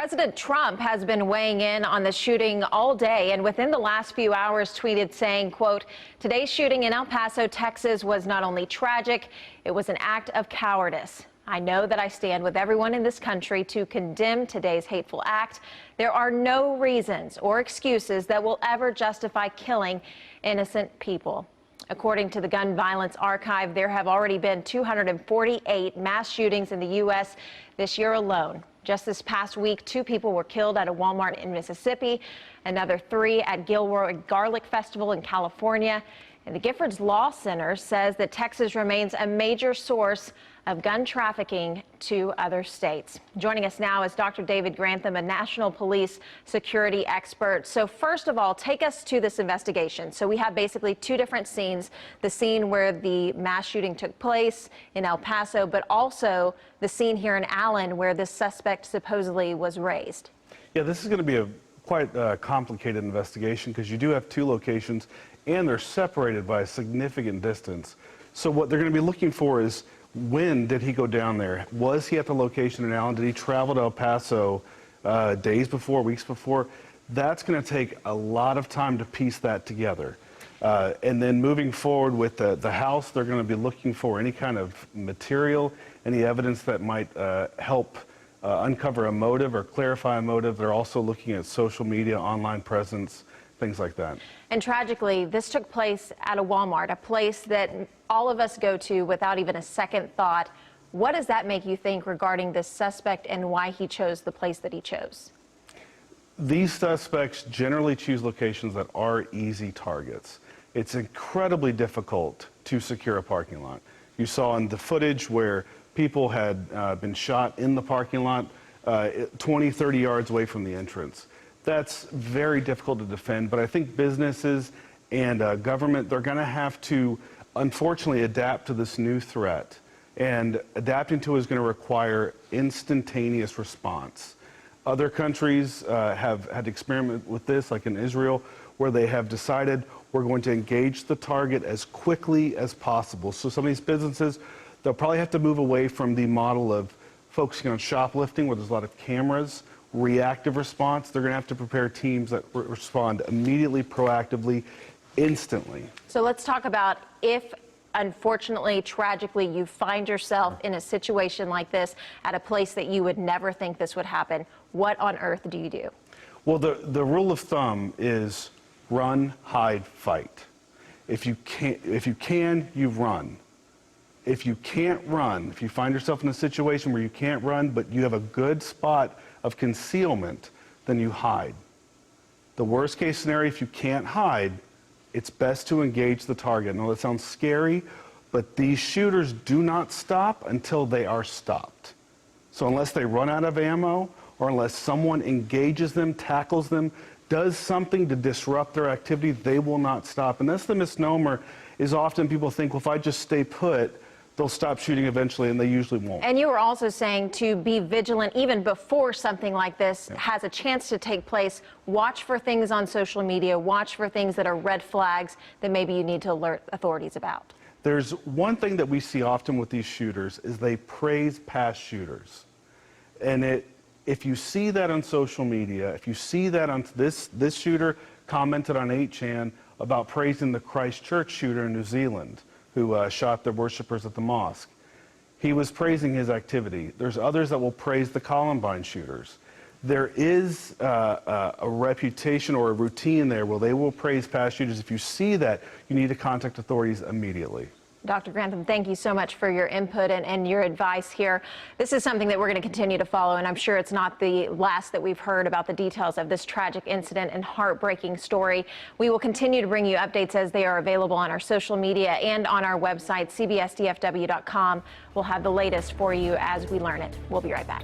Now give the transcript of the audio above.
President Trump has been weighing in on the shooting all day, and within the last few hours tweeted saying, quote, "Today's shooting in El Paso, Texas was not only tragic, it was an act of cowardice. I know that I stand with everyone in this country to condemn today's hateful act. There are no reasons or excuses that will ever justify killing innocent people." According to the Gun Violence Archive, there have already been 248 mass shootings in the U.S. this year alone. Just this past week, 2 people were killed at a Walmart in Mississippi, another 3 at Gilroy Garlic Festival in California. And the Giffords Law Center says that Texas remains a major source of gun trafficking to other states. Joining us now is Dr. David Grantham, a national police security expert. So first of all, take us to this investigation. So we have basically 2 different scenes, the scene where the mass shooting took place in El Paso, but also the scene here in Allen where this suspect supposedly was raised. Yeah, this is going to be a quite complicated investigation because you do have 2 locations and they're separated by a significant distance. So what they're going to be looking for is, when did he go down there? Was he at the location in Allen? Did he travel to El Paso days before, weeks before? That's going to take a lot of time to piece that together. And then moving forward with the house, they're going to be looking for any kind of material, any evidence that might help uncover a motive or clarify a motive. They're also looking at social media, online presence, things like that. And tragically, this took place at a Walmart, a place that all of us go to without even a second thought. What does that make you think regarding this suspect and why he chose the place that he chose? These suspects generally choose locations that are easy targets. It's incredibly difficult to secure a parking lot. You saw in the footage where people had been shot in the parking lot 20, 30 yards away from the entrance. That's very difficult to defend, but I think businesses and government, they're going to have to, unfortunately, adapt to this new threat. And adapting to it is going to require instantaneous response. Other countries have had experiment with this, like in Israel, where they have decided we're going to engage the target as quickly as possible. So some of these businesses, they'll probably have to move away from the model of focusing on shoplifting, where there's a lot of cameras. Reactive response, they're going to have to prepare teams that respond immediately, proactively, instantly. So let's talk about if, unfortunately, tragically, you find yourself in a situation like this at a place that you would never think this would happen. What on earth do you do? Well, the rule of thumb is run, hide, fight. If you can, you run. If you can't run, if you find yourself in a situation where you can't run, but you have a good spot of concealment, then you hide. The worst case scenario, if you can't hide, it's best to engage the target. I know that sounds scary, but these shooters do not stop until they are stopped. So unless they run out of ammo, or unless someone engages them, tackles them, does something to disrupt their activity, they will not stop. And that's the misnomer, is often people think, well, if I just stay put, they'll stop shooting eventually, and they usually won't. And you were also saying to be vigilant even before something like this has a chance to take place. Watch for things on social media. Watch for things that are red flags that maybe you need to alert authorities about. There's one thing that we see often with these shooters is they praise past shooters. And if you see that on social media, if you see that on this shooter commented on 8chan about praising the Christchurch shooter in New Zealand, who shot the worshipers at the mosque. He was praising his activity. There's others that will praise the Columbine shooters. There is a reputation or a routine there where they will praise past shooters. If you see that, you need to contact authorities immediately. Dr. Grantham, thank you so much for your input and your advice here. This is something that we're going to continue to follow, and I'm sure it's not the last that we've heard about the details of this tragic incident and heartbreaking story. We will continue to bring you updates as they are available on our social media and on our website, cbsdfw.com. We'll have the latest for you as we learn it. We'll be right back.